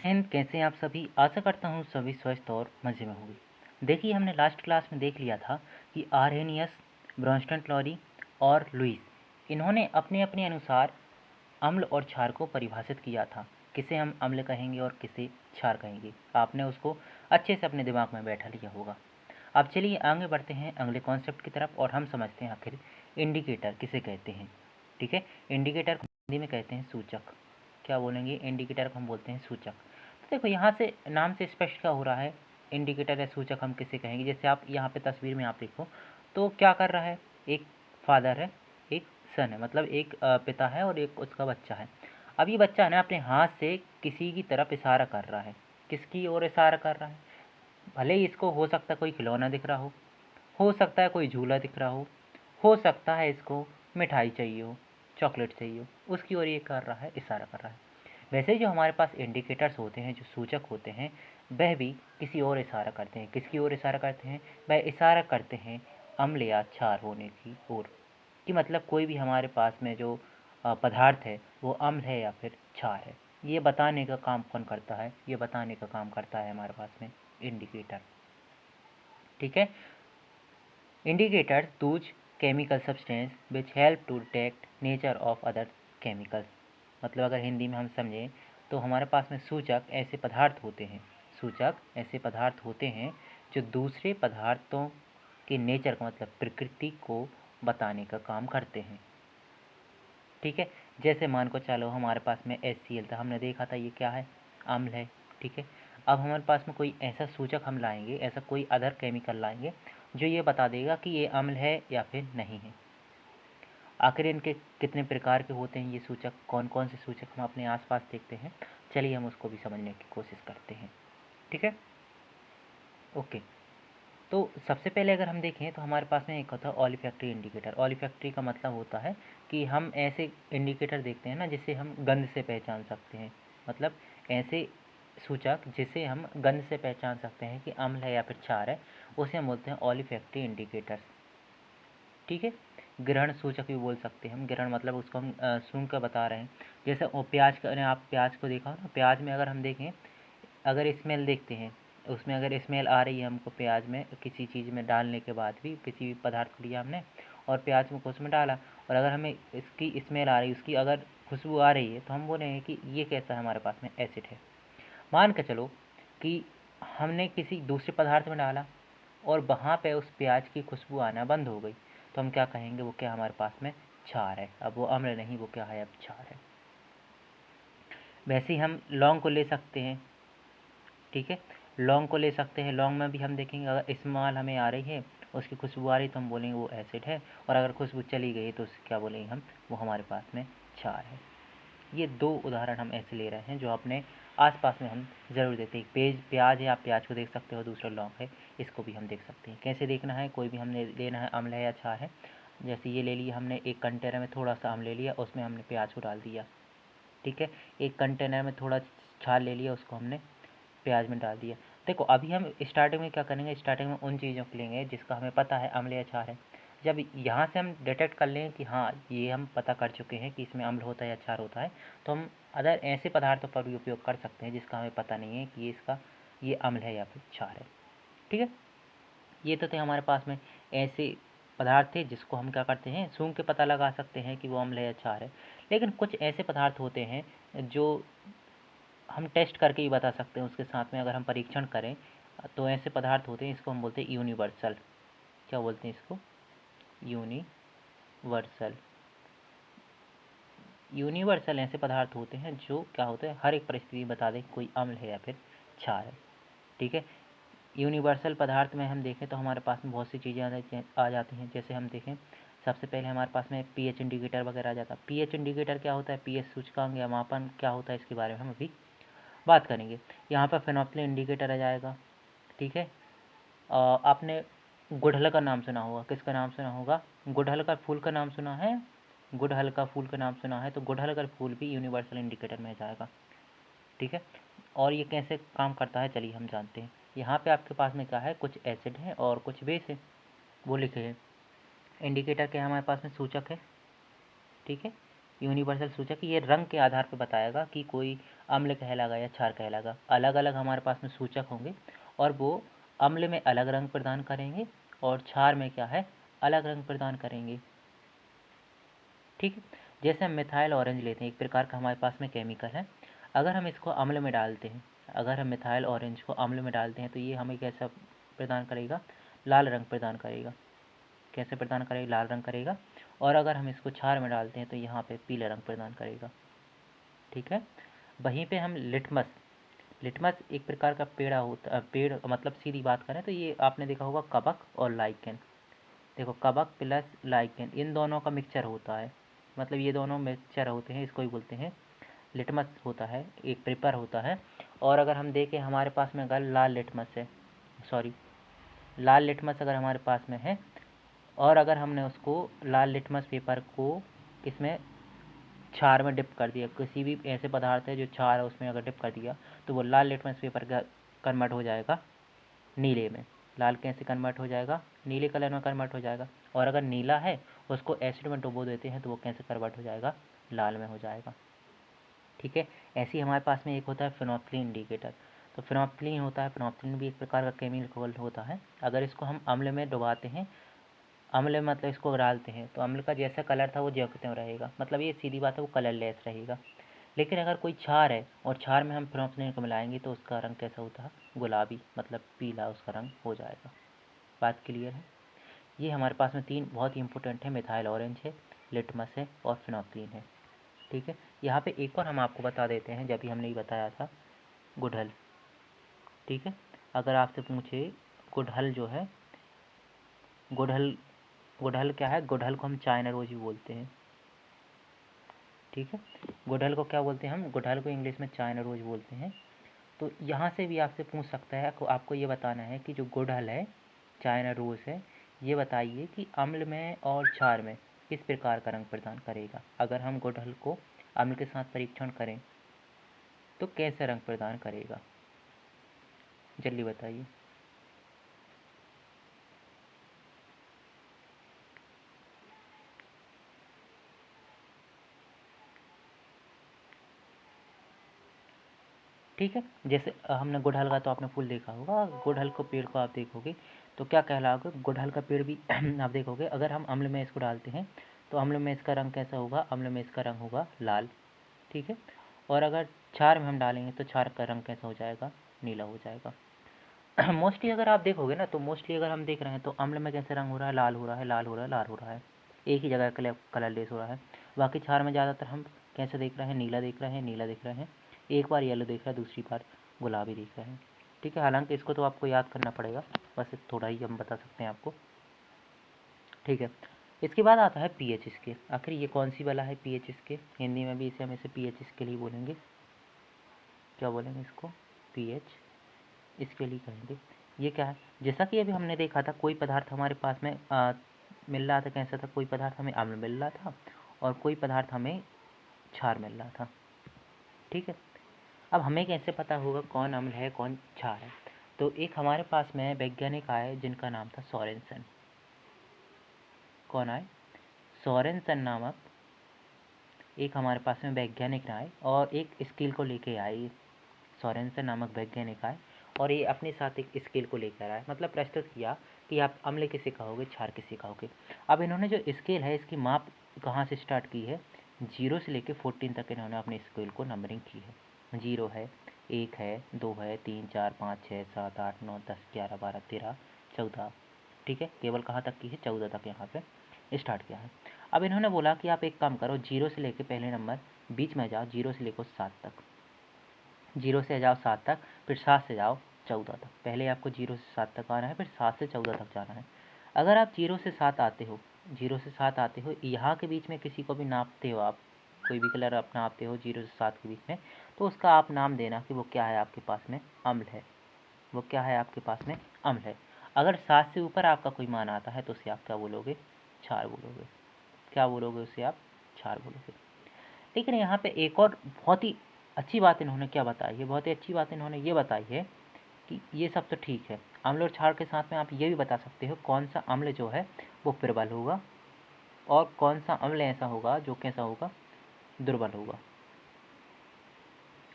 And कैसे हैं आप सभी। आशा करता हूँ सभी स्वस्थ और मज़े में होंगे। देखिए, हमने लास्ट क्लास में देख लिया था कि आर्हेनियस, ब्रोंस्टन क्लॉरी और लुईस इन्होंने अपने अपने अनुसार अम्ल और क्षार को परिभाषित किया था। किसे हम अम्ल कहेंगे और किसे क्षार कहेंगे, आपने उसको अच्छे से अपने दिमाग में बैठा लिया होगा। अब चलिए आगे बढ़ते हैं अगले कॉन्सेप्ट की तरफ और हम समझते हैं आखिर इंडिकेटर किसे कहते हैं। ठीक है, इंडिकेटर को हिंदी में कहते हैं सूचक। क्या बोलेंगे? इंडिकेटर को हम बोलते हैं सूचक। तो देखो, यहाँ से नाम से स्पष्ट क्या हो रहा है, इंडिकेटर या सूचक हम किसे कहेंगे। जैसे आप यहाँ पे तस्वीर में आप देखो तो क्या कर रहा है, एक फादर है, एक सन है, मतलब एक पिता है और एक उसका बच्चा है। अब ये बच्चा है ना, अपने हाथ से किसी की तरफ इशारा कर रहा है। किसकी ओर इशारा कर रहा है? भले ही इसको हो सकता है कोई खिलौना दिख रहा हो सकता है कोई झूला दिख रहा हो सकता है इसको मिठाई चाहिए हो, चॉकलेट चाहिए हो, उसकी ओर ये कर रहा है, इशारा कर रहा है। वैसे जो हमारे पास इंडिकेटर्स होते हैं, जो सूचक होते हैं, वह भी किसी और इशारा करते हैं। किसकी ओर इशारा करते हैं? वह इशारा करते हैं अम्ल या क्षार होने की ओर। कि मतलब कोई भी हमारे पास में जो पदार्थ है वो अम्ल है या फिर क्षार है, ये बताने का काम कौन करता है? ये बताने का काम करता है हमारे पास में इंडिकेटर। ठीक है, indicator those chemical substance which help to detect nature of other chemicals. मतलब अगर हिंदी में हम समझें तो हमारे पास में सूचक ऐसे पदार्थ होते हैं, सूचक ऐसे पदार्थ होते हैं जो दूसरे पदार्थों के नेचर को, मतलब प्रकृति को बताने का काम करते हैं। ठीक है, जैसे मान को चलो हमारे पास में HCl था, हमने देखा था ये क्या है, अम्ल है। ठीक है, अब हमारे पास में कोई ऐसा सूचक हम लाएंगे, ऐसा कोई अदर केमिकल लाएंगे जो ये बता देगा कि ये अम्ल है या फिर नहीं है। आखिर इनके कितने प्रकार के होते हैं ये सूचक, कौन कौन से सूचक हम अपने आसपास देखते हैं, चलिए हम उसको भी समझने की कोशिश करते हैं। ठीक है, ओके। तो सबसे पहले अगर हम देखें तो हमारे पास में एक होता है ऑलिफैक्टरी इंडिकेटर। ऑलिफैक्टरी का मतलब होता है कि हम ऐसे इंडिकेटर देखते हैं ना जिसे हम गंध से पहचान सकते हैं। मतलब ऐसे सूचक जिसे हम गंध से पहचान सकते हैं कि अम्ल है या फिर क्षार है, उसे हम बोलते हैं ऑलिफैक्टरी इंडिकेटर्स। ठीक है, ग्रहण सूचक भी बोल सकते हैं हम। ग्रहण मतलब उसको हम सूंघ कर बता रहे हैं। जैसे प्याज का, आप प्याज को देखा हो ना, प्याज में अगर हम देखें, अगर स्मेल देखते हैं, उसमें अगर स्मेल आ रही है हमको प्याज में, किसी चीज़ में डालने के बाद भी, किसी भी पदार्थ को लिया हमने और प्याज में उसमें डाला, और अगर हमें इसकी स्मेल आ रही है, उसकी अगर खुशबू आ रही है, तो हम बोलेंगे कि ये कैसा है, हमारे पास में एसिड है। मान के चलो कि हमने किसी दूसरे पदार्थ में डाला और वहाँ पे उस प्याज की खुशबू आना बंद हो गई, तो हम क्या कहेंगे, वो क्या हमारे पास में क्षार है। अब वो अम्ल नहीं, वो क्या है, अब क्षार है। वैसे ही हम लौंग को ले सकते हैं। ठीक है, लौंग को ले सकते हैं। लौंग में भी हम देखेंगे अगर स्मेल हमें आ रही है, उसकी खुशबू आ रही है, तो हम बोलेंगे वो एसिड है, और अगर खुशबू चली गई तो उससे क्या बोलेंगे हम, वो हमारे पास में क्षार है। ये दो उदाहरण हम ऐसे ले रहे हैं जो अपने आसपास में हम ज़रूर देते हैं। प्याज है, आप प्याज को देख सकते हो, दूसरा लौंग है, इसको भी हम देख सकते हैं। कैसे देखना है, कोई भी हमने लेना है अम्ल है या क्षार है। जैसे ये ले लिया हमने, एक कंटेनर में थोड़ा सा अम्ल ले लिया, उसमें हमने प्याज को डाल दिया। ठीक है, एक कंटेनर में थोड़ा क्षार ले लिया, उसको हमने प्याज में डाल दिया। देखो, अभी हम स्टार्टिंग में क्या करेंगे, स्टार्टिंग में उन चीज़ों को लेंगे जिसका हमें पता है अम्ल या क्षार है। जब यहाँ से हम डिटेक्ट कर लें कि हाँ ये हम पता कर चुके हैं कि इसमें अम्ल होता है या क्षार होता है, तो हम अदर ऐसे पदार्थों पर भी उपयोग कर सकते हैं जिसका हमें पता नहीं है कि ये अम्ल है या फिर क्षार है। ठीक है, ये तो थे हमारे पास में ऐसे पदार्थ थे जिसको हम क्या करते हैं, सूंघ के पता लगा सकते हैं कि वो अम्ल है या क्षार है। लेकिन कुछ ऐसे पदार्थ होते हैं जो हम टेस्ट करके ही बता सकते हैं, उसके साथ में अगर हम परीक्षण करें, तो ऐसे पदार्थ होते हैं, इसको हम बोलते हैं यूनिवर्सल। क्या बोलते हैं इसको? यूनिवर्सल। यूनिवर्सल ऐसे पदार्थ होते हैं जो क्या होते हैं, हर एक परिस्थिति बता दें कोई अम्ल है या फिर क्षार है। ठीक है, यूनिवर्सल पदार्थ में हम देखें तो हमारे पास में बहुत सी चीज़ें आ जाती हैं। जैसे हम देखें, सबसे पहले हमारे पास में पीएच इंडिकेटर वगैरह आ जाता है। पीएच इंडिकेटर क्या होता है, पीएच सूचकांक या मापन क्या होता है, इसके बारे में हम अभी बात करेंगे। यहाँ पर फेनोल्फिन इंडिकेटर आ जाएगा। ठीक है, आपने गुड़हल का नाम सुना होगा, किसका नाम सुना होगा, गुड़हल का फूल का नाम सुना है, गुड़हल का फूल का नाम सुना है, तो गुड़हल का फूल भी यूनिवर्सल इंडिकेटर में आ जाएगा। ठीक है, और ये कैसे काम करता है चलिए हम जानते हैं। यहाँ पे आपके पास में क्या है, कुछ एसिड है और कुछ बेस है, वो लिखे हैं। इंडिकेटर क्या है हमारे पास में, सूचक है। ठीक है, यूनिवर्सल सूचक ये रंग के आधार पर बताएगा कि कोई अम्ल कहलाएगा या क्षार कहलाएगा। अलग अलग हमारे पास में सूचक होंगे और वो अम्ल में अलग रंग प्रदान करेंगे और क्षार में क्या है, अलग रंग प्रदान करेंगे। ठीक है, जैसे हम मिथाइल ऑरेंज लेते हैं, एक प्रकार का हमारे पास में केमिकल है। अगर हम इसको अम्ल में डालते हैं, अगर हम मिथाइल ऑरेंज को अम्ल में डालते हैं तो ये हमें कैसा प्रदान करेगा, लाल रंग प्रदान करेगा। कैसे प्रदान करेगा, लाल रंग करेगा। और अगर हम इसको क्षार में डालते हैं तो यहाँ पे पीला रंग प्रदान करेगा। ठीक है, वहीं पे हम लिटमस एक प्रकार का पेड़ा होता है, पेड़ मतलब सीधी बात करें तो ये आपने देखा होगा कवक और लाइकेन। देखो कवक प्लस लाइकेन इन दोनों का मिक्सचर होता है, मतलब ये दोनों मिक्सचर होते हैं, इसको ही बोलते हैं लिटमस होता है, एक पेपर होता है। और अगर हम देखें हमारे पास में अगर लाल लिटमस अगर हमारे पास में है और अगर हमने उसको लाल लिटमस पेपर को इसमें क्षार में डिप कर दिया, किसी भी ऐसे पदार्थ है जो क्षार है उसमें अगर डिप कर दिया तो वो लाल लिटमस पेपर का कन्वर्ट हो जाएगा नीले में। लाल कैसे कन्वर्ट हो जाएगा, नीले कलर में कन्वर्ट हो जाएगा। और अगर नीला है उसको एसिड में डुबो देते हैं तो वो कैसे कन्वर्ट हो जाएगा, लाल में हो जाएगा। ठीक है, ऐसे ही हमारे पास में एक होता है फिनोल्फ्थालीन इंडिकेटर। तो फिनोल्फ्थालीन होता है, फिनोल्फ्थालीन भी एक प्रकार का केमिकल होता है। अगर इसको हम अम्ल में डुबाते हैं, अम्ल मतलब इसको डालते हैं तो अम्ल का जैसा कलर था वो ज्यों का त्यों रहेगा, मतलब ये सीधी बात है, वो कलरलेस रहेगा। लेकिन अगर कोई क्षार है और क्षार में हम फिनोल्फ्थालीन को मिलाएंगे तो उसका रंग कैसा होता है, गुलाबी, मतलब पीला उसका रंग हो जाएगा। बात क्लियर है। ये हमारे पास में तीन बहुत ही इंपॉर्टेंट है, मिथाइल ऑरेंज है, लिटमस है और फिनोल्फ्थालीन है। ठीक है, यहाँ पे एक और हम आपको बता देते हैं, जब भी हमने ये बताया था गुड़हल। ठीक है, अगर आपसे पूछे गुड़हल जो है, गुड़हल क्या है, गुड़हल को हम चाइना रोज भी बोलते हैं। ठीक है, गुड़हल को क्या बोलते हैं हम, गुड़हल को इंग्लिश में चाइना रोज बोलते हैं। तो यहाँ से भी आपसे पूछ सकता है, आपको ये बताना है कि जो गुड़हल है, चाइना रोज है, ये बताइए कि अम्ल में और क्षार में किस प्रकार का रंग प्रदान करेगा। अगर हम गुड़हल को अम्ल के साथ परीक्षण करें तो कैसे रंग प्रदान करेगा, जल्दी बताइए। ठीक है, जैसे हमने गुड़हल का तो आपने फूल देखा होगा, गुड़हल को पेड़ को आप देखोगे तो क्या कहलाओगे, गुड़हल का पेड़ भी आप देखोगे। अगर हम अम्ल में इसको डालते हैं तो अम्ल में इसका रंग कैसा होगा, अम्ल में इसका रंग होगा लाल। ठीक है, और अगर क्षार में हम डालेंगे तो क्षार का रंग कैसा हो जाएगा, नीला हो जाएगा। मोस्टली अगर आप देखोगे ना, तो मोस्टली अगर हम देख रहे हैं तो अम्ल में कैसे रंग हो रहा है, लाल हो रहा है, लाल हो रहा है, लाल हो रहा है, एक ही जगह कलरलेस हो रहा है। बाकी क्षार में ज़्यादातर हम कैसे देख रहे हैं, नीला देख रहे हैं, नीला देख रहे हैं, एक बार येलो देख रहा है, दूसरी बार गुलाबी देख रहे हैं। ठीक है, हालांकि इसको तो आपको याद करना पड़ेगा, बस थोड़ा ही हम बता सकते हैं आपको। ठीक है, इसके बाद आता है पीएच स्केल। आखिर ये कौन सी वाला है पीएच स्केल, हिंदी में भी इसे हम पीएच स्केल ही बोलेंगे। क्या बोलेंगे इसको, पीएच स्केल ही कहेंगे। ये क्या है, जैसा कि अभी हमने देखा था, कोई पदार्थ हमारे पास में मिल रहा था, कैसा था, कोई पदार्थ हमें अम्ल मिल रहा था और कोई पदार्थ हमें क्षार मिल रहा था। ठीक है, अब हमें कैसे पता होगा कौन अम्ल है कौन क्षार है। तो एक हमारे पास में वैज्ञानिक आए जिनका नाम था सोरेनसन। कौन आए, सोरेनसन नामक एक हमारे पास में वैज्ञानिक आए और एक स्केल को लेके आए। सोरेनसन नामक वैज्ञानिक आए और ये अपने साथ एक स्केल को लेकर आए, मतलब प्रस्तुत किया कि आप अम्ल किसे कहोगे, क्षार किसे कहोगे। अब इन्होंने जो स्केल है इसकी माप कहाँ से स्टार्ट की है, 0 से लेकर 14 तक इन्होंने अपने स्केल को नंबरिंग की है। 0 है, 1 है, 2 है, 3, 4, 5, 6, 7, 8, 9, 10, 11, 12, 13, 14। ठीक है, केवल कहाँ तक की है, 14 तक यहाँ पे स्टार्ट किया है। अब इन्होंने बोला कि आप एक काम करो, 0 से लेकर पहले नंबर बीच में जाओ, 0 से लेकर 7 तक, 0 से जाओ 7 तक, फिर 7 से जाओ 14 तक। पहले आपको 0 से 7 तक आना है, फिर 7 से 14 तक जाना है। अगर आप 0 से 7 आते हो, 0 से 7 आते हो, यहाँ के बीच में किसी को भी नापते हो आप, कोई भी कलर आप नापते हो 0 से 7 के बीच में, तो उसका आप नाम देना कि वो क्या है आपके पास में, अम्ल है। वो क्या है आपके पास में, अम्ल है। अगर 7 से ऊपर आपका कोई मान आता है तो उसे आप क्या बोलोगे, क्षार बोलोगे। क्या बोलोगे उसे आप, क्षार बोलोगे। लेकिन यहाँ पे एक और बहुत ही अच्छी बात इन्होंने क्या बताई है, बहुत ही अच्छी बात इन्होंने ये बताई है कि ये सब तो ठीक है, अम्ल और क्षार के साथ में आप ये भी बता सकते हो कौन सा अम्ल जो है वो प्रबल होगा और कौन सा अम्ल ऐसा होगा जो कैसा होगा, दुर्बल होगा?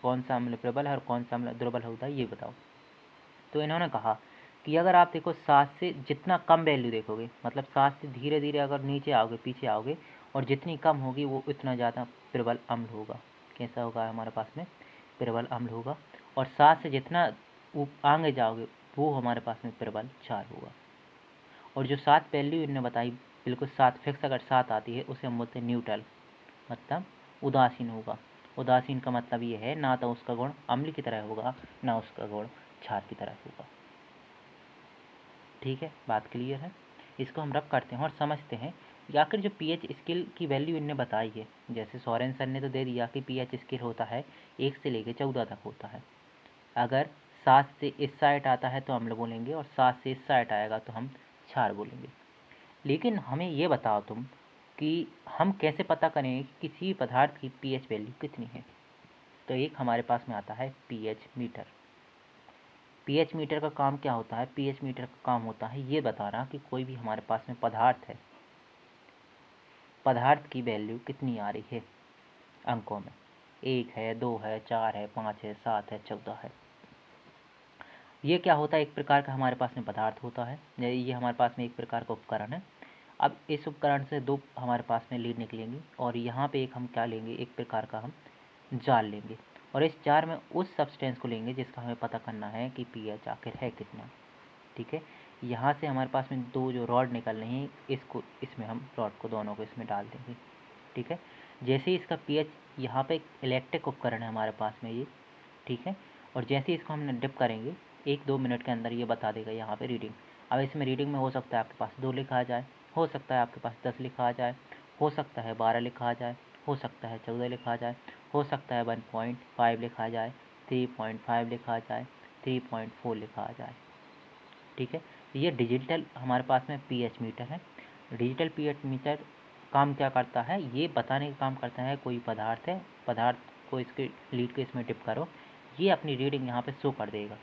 कौन सा अम्ल प्रबल है और कौन सा अम्ल दुर्बल होता है, ये बताओ। तो इन्होंने कहा कि अगर आप देखो 7 से जितना कम वैल्यू देखोगे, मतलब 7 से धीरे धीरे अगर नीचे आओगे, पीछे आओगे, और जितनी कम होगी वो उतना ज़्यादा प्रबल अम्ल होगा। कैसा होगा हमारे पास में? प्रबल अम्ल होगा। और 7 से जितना आगे जाओगे वो हमारे पास में प्रबल क्षार होगा। और जो 7 वैल्यू इन्होंने बताई, बिल्कुल 7 फिक्स अगर 7 आती है उसे हम बोलते हैं न्यूट्रल, मतलब उदासीन होगा। उदासीन का मतलब ये है ना तो उसका गुण अम्ल की तरह होगा, ना उसका गुण क्षार की तरह होगा। ठीक है, बात क्लियर है। इसको हम रब करते हैं और समझते हैं कि आखिर जो पीएच स्केल की वैल्यू इनने बताई है, जैसे सोरेन सर ने तो दे दिया कि पीएच स्केल होता है 1 से लेकर 14 तक होता है। अगर 7 से इस साइड आता है तो अम्ल बोलेंगे, और 7 से इस साइड आएगा तो हम क्षार बोलेंगे। लेकिन हमें ये बताओ तुम कि हम कैसे पता करें कि किसी पदार्थ की पीएच वैल्यू कितनी है? तो एक हमारे पास में आता है पीएच मीटर। पीएच मीटर का काम क्या होता है? पीएच मीटर का काम होता है ये बताना कि कोई भी हमारे पास में पदार्थ है, पदार्थ की वैल्यू कितनी आ रही है अंकों में। 1 है, 2 है, 4 है, 5 है, 7 है, 14 है। ये क्या होता है? एक प्रकार का हमारे पास में पदार्थ होता है। ये हमारे पास में एक प्रकार का उपकरण है। अब इस उपकरण से 2 हमारे पास में लीड निकलेंगी, और यहाँ पे एक हम क्या लेंगे? एक प्रकार का हम जाल लेंगे, और इस जार में उस सब्सटेंस को लेंगे जिसका हमें पता करना है कि पीएच आखिर है कितना। ठीक है, यहाँ से हमारे पास में 2 जो रॉड निकल रही हैं, इसको इसमें हम रॉड को दोनों को इसमें डाल देंगे। ठीक है, जैसे ही इसका पीएच, यहाँ पे एक इलेक्ट्रिक उपकरण है हमारे पास में ये, ठीक है, और जैसे ही इसको हमने डिप करेंगे 1-2 मिनट के अंदर ये बता देगा यहाँ पे रीडिंग। अब इसमें रीडिंग में हो सकता है आपके पास 2 लिखा आ जाए, हो सकता है आपके पास 10 लिखा आ जाए, हो सकता है 12 लिखा आ जाए, हो सकता है 14 लिखा आ जाए, हो सकता है 1.5 लिखा आ जाए, 3.5 लिखा आ जाए, 3.4 लिखा आ जाए। ठीक है, ये डिजिटल हमारे पास में पीएच मीटर है। डिजिटल पीएच मीटर काम क्या करता है? ये बताने का काम करता है कोई पदार्थ है, पदार्थ को इसके लीड को इसमें डिप करो, ये अपनी रीडिंग यहाँ पे शो कर देगा।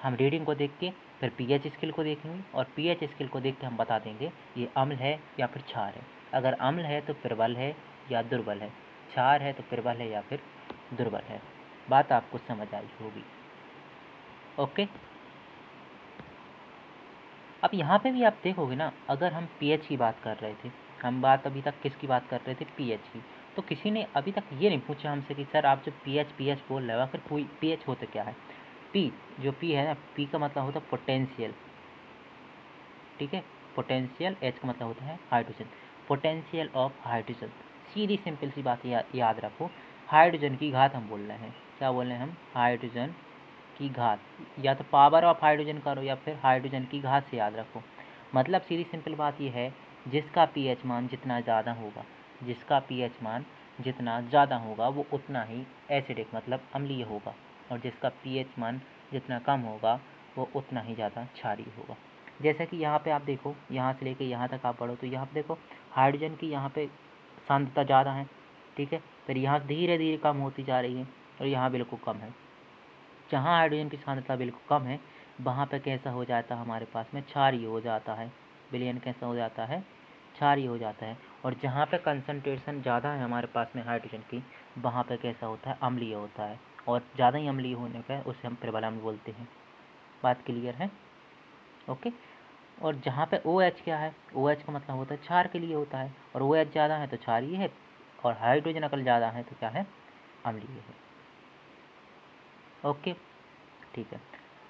हम रीडिंग को देख के फिर पीएच स्केल को देखेंगे, और पीएच स्केल को देख के हम बता देंगे ये अम्ल है या फिर क्षार है। अगर अम्ल है तो प्रबल है या दुर्बल है, क्षार है तो प्रबल है या फिर दुर्बल है। बात आपको समझ आई होगी। ओके, अब यहाँ पे भी आप देखोगे ना, अगर हम पीएच की बात कर रहे थे, हम बात अभी तक किसकी बात कर रहे थे? पीएच की। तो किसी ने अभी तक ये नहीं पूछा हमसे कि सर आप जो पीएच पीएच बोल रहे हो, आखिर कोई पीएच होता क्या है? पी, जो पी है ना, पी का मतलब होता है पोटेंशियल। ठीक है, पोटेंशियल, एच का मतलब होता है हाइड्रोजन, पोटेंशियल ऑफ हाइड्रोजन। सीधी सिंपल सी बात याद रखो, हाइड्रोजन की घात हम बोल रहे हैं। क्या बोल रहे हैं हम? हाइड्रोजन की घात, या तो पावर ऑफ हाइड्रोजन करो या फिर हाइड्रोजन की घात से याद रखो। मतलब सीधी सिंपल बात यह है, जिसका पीएच मान जितना ज़्यादा होगा, जिसका पीएच मान जितना ज़्यादा होगा वो उतना ही एसिडिक मतलब अम्लीय होगा, और जिसका पीएच मान जितना कम होगा वो उतना ही ज़्यादा क्षारीय होगा। जैसा कि यहाँ पे आप देखो, यहाँ से लेके यहाँ तक आप पढ़ो तो यहाँ पे देखो हाइड्रोजन की यहाँ पे सांद्रता ज़्यादा है। ठीक है, फिर यहाँ धीरे धीरे कम होती जा रही है, और यहाँ बिल्कुल कम है। जहाँ हाइड्रोजन की सांद्रता बिल्कुल कम है वहाँ पे कैसा हो जाता है? हमारे पास में क्षारीय हो जाता है। विलयन कैसा हो जाता है? क्षारीय हो जाता है। और जहाँ पे कंसंट्रेशन ज़्यादा है हमारे पास में हाइड्रोजन की, वहाँ पे कैसा होता है? अम्लीय होता है। और ज़्यादा ही अम्लीय होने पर उसे हम प्रबल अम्ल बोलते हैं। बात क्लियर है? ओके। और जहाँ पे OH क्या है? OH का मतलब होता है क्षार के लिए होता है, और OH ज़्यादा है तो क्षारीय है, और हाइड्रोजन अगर ज़्यादा है तो क्या है? अम्लीय है। ओके, ठीक है।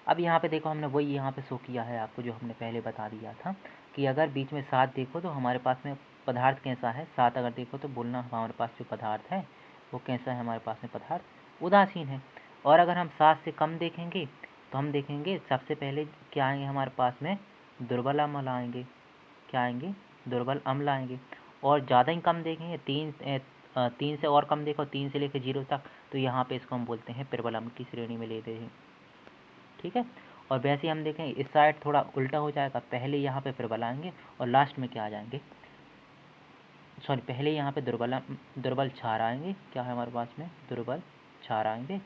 अब यहाँ पे देखो, हमने वही यहाँ पे शो किया है आपको जो हमने पहले बता दिया था कि अगर बीच में 7 देखो तो हमारे पास में पदार्थ कैसा है। 7 अगर देखो तो बोलना हमारे पास जो पदार्थ है वो कैसा है? हमारे पास में पदार्थ उदासीन है। और अगर हम 7 से कम देखेंगे तो हम देखेंगे सबसे पहले क्या आएंगे हमारे पास में? दुर्बल अम्ल आएंगे। क्या आएंगे? दुर्बल अम्ल आएंगे। और ज़्यादा ही कम देखेंगे, 3 से और कम देखो, 3 से लेकर 0 तक, तो यहाँ पे इसको हम बोलते हैं प्रबल अम्ल की श्रेणी में लेते हैं। ठीक है, और वैसे हम देखें इस साइड थोड़ा उल्टा हो जाएगा, पहले यहाँ पे प्रबल आएंगे और लास्ट में क्या आ जाएंगे? सॉरी, पहले यहाँ पे दुर्बल क्षार आएंगे। क्या है हमारे पास में? दुर्बल क्षार आएंगे,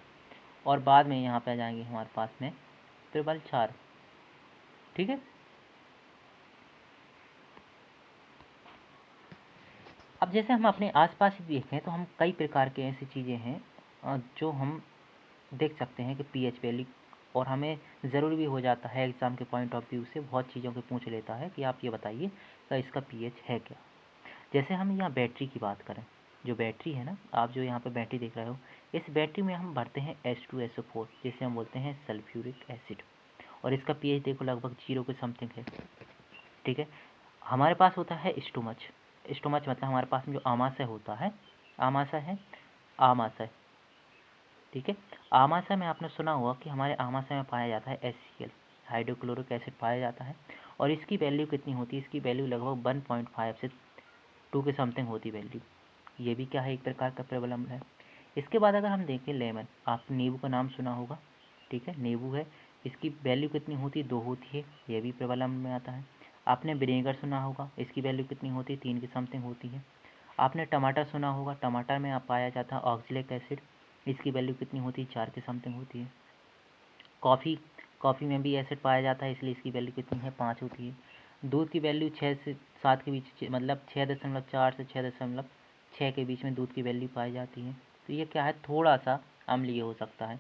और बाद में यहाँ पे आ जाएंगे हमारे पास में प्रबल क्षार। ठीक है, अब जैसे हम अपने आसपास ही देखें तो हम कई प्रकार के ऐसी चीज़ें हैं जो हम देख सकते हैं कि पीएच वैल्यू, और हमें ज़रूरी भी हो जाता है एग्ज़ाम के पॉइंट ऑफ व्यू से, बहुत चीज़ों के पूछ लेता है कि आप ये बताइए कि इसका पीएच है क्या। जैसे हम यहाँ बैटरी की बात करें, जो बैटरी है ना, आप जो यहाँ पे बैटरी देख रहे हो, इस बैटरी में हम भरते हैं H2SO4 जिसे हम बोलते हैं सल्फ्यूरिक एसिड, और इसका पीएच देखो लगभग 0 के समथिंग है। ठीक है, हमारे पास होता है स्टोमच। स्टोमच मतलब हमारे पास में जो आमाशय होता है, आमाशय। ठीक है, आमाशय में आपने सुना होगा कि हमारे आमाशय में पाया जाता है HCl, हाइड्रोक्लोरिक एसिड पाया जाता है, और इसकी वैल्यू कितनी होती है, इसकी वैल्यू लगभग 1.5 से 2 के समथिंग होती वैल्यू। ये भी क्या है, एक प्रकार का प्रबल अम्ल है। इसके बाद अगर हम देखें लेमन, आप नींबू का नाम सुना होगा। ठीक है, नींबू है, इसकी वैल्यू कितनी होती है, 2 होती है, ये भी प्रबल अम्ल में आता है। आपने विनेगर सुना होगा, इसकी वैल्यू कितनी होती है, 3 की समथिंग होती है। आपने टमाटर सुना होगा, टमाटर में आप पाया जाता है ऑक्जेलिक एसिड, इसकी वैल्यू कितनी होती है, 4 की समथिंग होती है। कॉफ़ी में भी एसिड पाया जाता है, इसलिए इसकी वैल्यू कितनी है, 5 होती है। दूध की वैल्यू 6 से 7 के बीच, मतलब 6.4 से 6.6 के बीच में दूध की वैल्यू पाई जाती है। तो ये क्या है, थोड़ा सा अम्लीय हो सकता है।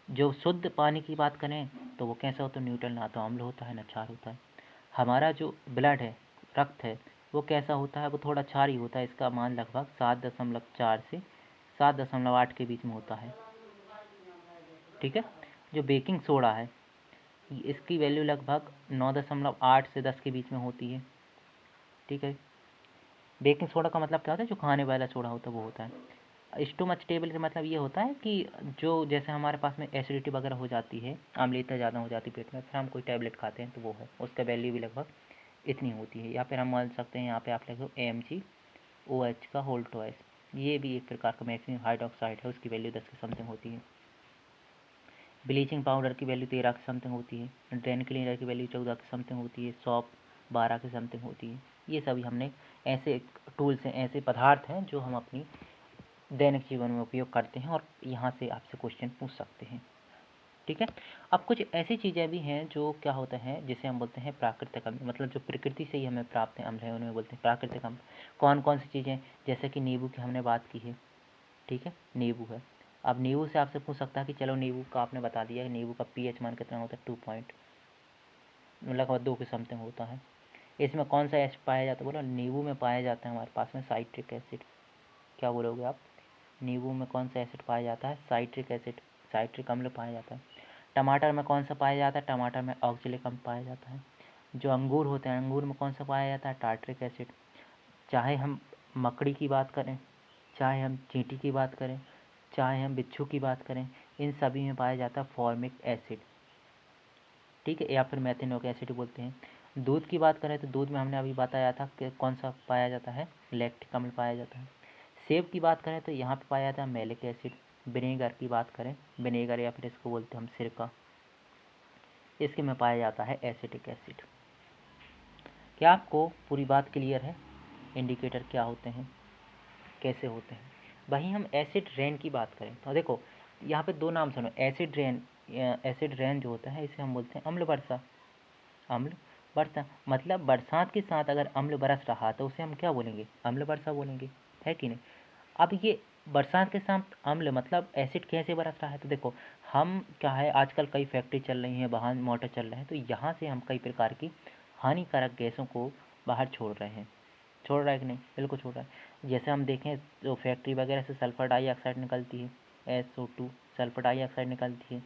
जो शुद्ध पानी की बात करें तो वो कैसा होता है, न्यूट्रल, ना तो अम्ल होता है ना क्षार होता है। हमारा जो ब्लड है, रक्त है, वो कैसा होता है, वो थोड़ा क्षार ही होता है। इसका मान लगभग 7.4 से 7.8 के बीच में होता है। ठीक है, जो बेकिंग सोडा है, इसकी वैल्यू लगभग 9.8 से 10 के बीच में होती है। ठीक है, बेकिंग सोडा का मतलब क्या होता है, जो खाने वाला सोडा होता है वो होता है। स्टोमच टेबल का मतलब ये होता है कि जो जैसे हमारे पास में एसिडिटी वगैरह हो जाती है, अम्लता ज़्यादा हो जाती है पेट में, फिर हम कोई टैबलेट खाते हैं तो वो है, उसका वैल्यू भी लगभग इतनी होती है। या फिर हम मान सकते हैं यहाँ पे आप लिखो AMgOH का होल ट्वाइस, ये भी एक प्रकार का मैक्सिमम हाइड्रोक्साइड है, उसकी वैल्यू 10 की समथिंग होती है। ब्लीचिंग पाउडर की वैल्यू 13 की समथिंग होती है। ड्रेन क्लीनर की वैल्यू 14 की समथिंग होती है। सॉप 12 की समथिंग होती है। ये सभी हमने ऐसे टूल्स हैं, ऐसे पदार्थ हैं जो हम अपनी दैनिक जीवन में उपयोग करते हैं, और यहाँ से आपसे क्वेश्चन पूछ सकते हैं। ठीक है, अब कुछ ऐसी चीज़ें भी हैं जो क्या होते हैं, जिसे हम बोलते हैं प्राकृतिक अम्ल, मतलब जो प्रकृति से ही हमें प्राप्त अम्ल है उन्हें बोलते हैं प्राकृतिक अम्ल। कौन कौन सी चीज़ें, जैसे कि नींबू की हमने बात की है। ठीक है, नींबू है। अब नींबू से आपसे पूछ सकता है कि चलो नींबू का आपने बता दिया है, नींबू का पीएच मान कितना होता है, 2 पॉइंट, लगभग 2 के समथिंग होता है। इसमें कौन सा एसिड पाया जाता है, बोलो नींबू में पाया जाता है हमारे पास में साइट्रिक एसिड। क्या बोलोगे आप, नींबू में कौन सा एसिड पाया जाता है, साइट्रिक एसिड, साइट्रिक अम्ल पाया जाता है। टमाटर में कौन सा पाया जाता है, टमाटर में ऑक्जेलिक अम्ल पाया जाता है। जो अंगूर होते हैं, अंगूर में कौन सा पाया जाता है, टार्ट्रिक एसिड। चाहे हम मकड़ी की बात करें, चाहे हम चींटी की बात करें, चाहे हम बिच्छू की बात करें, इन सभी में पाया जाता है फॉर्मिक एसिड। ठीक है, या फिर मेथिनोइक एसिड बोलते हैं। दूध की बात करें तो दूध में हमने अभी बताया था कि कौन सा पाया जाता है, लैक्टिक अम्ल पाया जाता है। सेब की बात करें तो यहाँ पे पाया जाता है मैलिक एसिड। विनेगर की बात करें, विनेगर या फिर इसको बोलते हैं हम सिरका, इसके में पाया जाता है एसिटिक एसिड। क्या आपको पूरी बात क्लियर है, इंडिकेटर क्या होते हैं, कैसे होते हैं। वहीं हम एसिड रेन की बात करें तो देखो यहाँ पे 2 नाम सुनो, एसिड रेन। एसिड रेन जो होता है इसे हम बोलते हैं अम्ल वर्षा। अम्ल वर्षा मतलब बरसात के साथ अगर अम्ल बरस रहा तो उसे हम क्या बोलेंगे, अम्ल वर्षा बोलेंगे, है कि नहीं। अब ये बरसात के साथ अम्ल मतलब एसिड कैसे बरस रहा है, तो देखो हम क्या है, आजकल कई फैक्ट्री चल रही हैं, वाहन मोटर चल रहे हैं, तो यहाँ से हम कई प्रकार की हानिकारक गैसों को बाहर छोड़ रहे हैं। छोड़ रहा है कि नहीं, बिल्कुल छोड़ रहा है। जैसे हम देखें तो फैक्ट्री वगैरह से सल्फर डाइऑक्साइड निकलती है, SO2 सल्फर डाइऑक्साइड निकलती है,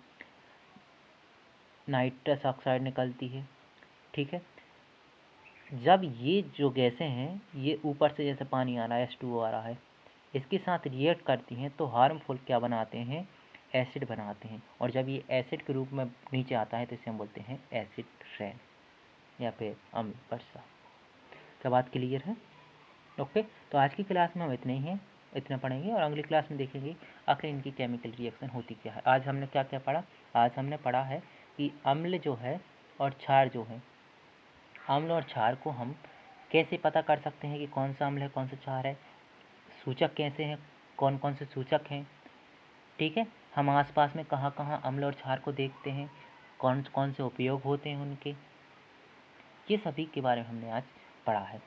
नाइट्रस ऑक्साइड निकलती है। ठीक है, जब ये जो गैसें हैं ये ऊपर से जैसे पानी आ रहा है, H2O आ रहा है, इसके साथ रिएक्ट करती हैं तो हार्मफुल क्या बनाते हैं, एसिड बनाते हैं। और जब ये एसिड के रूप में नीचे आता है तो इसे हम बोलते हैं एसिड रेन या फिर अम्ल वर्षा। क्या बात क्लियर है। ओके, तो आज की क्लास में हम इतने ही हैं, इतना पढ़ेंगे, और अगली क्लास में देखेंगे आखिर इनकी केमिकल रिएक्शन होती क्या है। आज हमने क्या क्या पढ़ा, आज हमने पढ़ा है कि अम्ल जो है और क्षार जो है, अम्ल और क्षार को हम कैसे पता कर सकते हैं कि कौन सा अम्ल है कौन सा क्षार है, सूचक कैसे हैं, कौन कौन से सूचक हैं। ठीक है, हम आसपास में कहाँ कहाँ अम्ल और क्षार को देखते हैं, कौन कौन से उपयोग होते हैं उनके, ये सभी के बारे में हमने आज पढ़ा है।